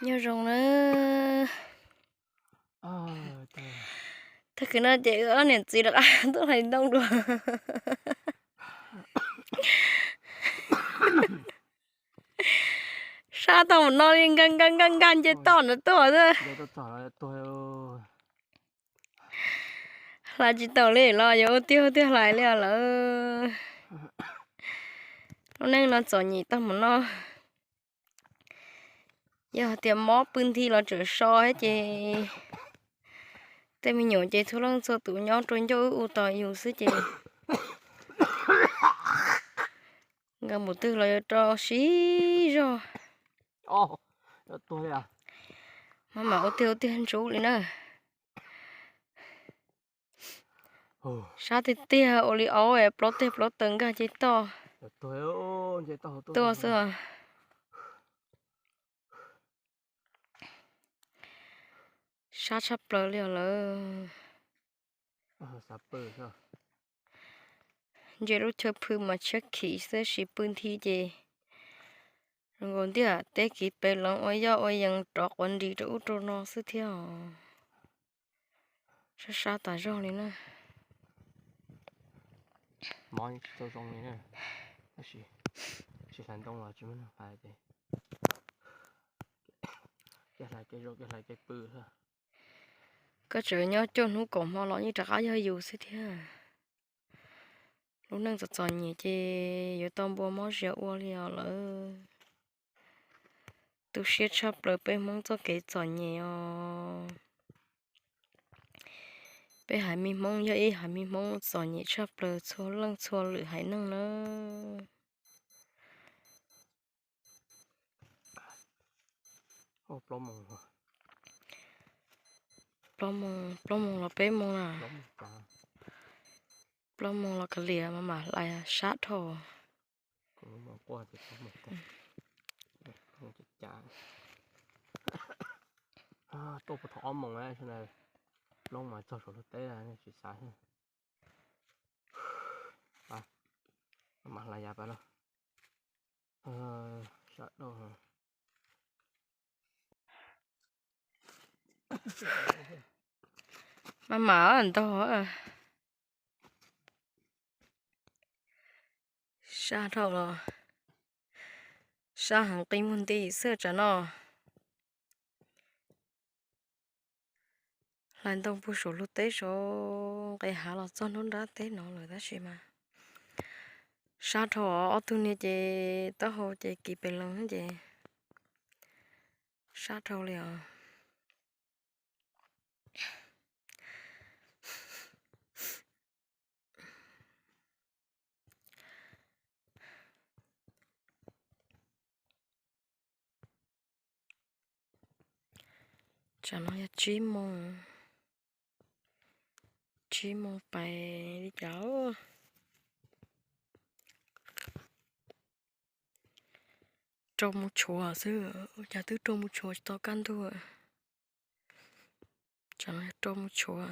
Nhớ rồng nữa trời. thế cứ nói chị ở nền gì được tôi thấy đông được sao tao mà nói lên gan chơi to nữa tôi thôi Giờ tôi trả lại tôi ơi. là chỉ tao lấy lo vô tiêu tiêu lại liền là nó nên nó chọn nhị tao mà nó giờ tiệm mó pin thì nó trở so hết chị tại mình nhổ chị thu lăng cho tụi nhau trốn cho u tỏi yêu sư chị gặp một thứ là cho xí rồi Tôi à. mà ô tiêu tiền chú lên nữa sao thì tia ô li ô ấy plot từng cái chị to Tôi ơi, vậy tao tôi to rồi. sao sát sắp lỡ liền lỡ Sắp bự sao? giờ lúc chơi phư mà chắc khí sẽ chỉ pin thì gì còn tia té kịp bê lòng ôi yang trọc vấn đi chỗ chỗ nó sẽ theo sát sát tại rồi nữa Món cho trong này nè. Chỉ thành đông là chúng mình phải thế. Cái lại cái bự thôi. có chữ nhớ cho nó cũng mà nó như trả cho dù sẽ theo lúc nãy giờ nhỉ chứ giờ tao mua món rượu uống liền lỡ tôi sẽ chấp rồi bên mong cho cái chọn nhỉ bên hải mi mong giờ ý hải mi mong chọn nhỉ chấp rồi xua lăng xua lử hải năng nữa Plom mông hả? plom mong là bên mong à Plom chả. plom mong là cái lìa mà lại sát thôi Cũng mà qua thì plom mông con. Không chả. Tôi có thỏ mông ấy, thế này. Long mà cho số tế là nó chỉ sai thôi. Mà lại già phải đâu. Sát đâu hả? mà mở anh to à sát thôi rồi sát hàng tim muốn đi sửa cho nó lần đầu bữa số lúc tết số cái hà là cho nó đã tết nó rồi đó chị mà sát thôi ở tu này chị tao hồ chị kịp bên lần chị sát thôi liền cho nó chí mong bài đi cháu trong một chùa xưa nhà thứ trong một chùa to căn thôi cho nó trong một chùa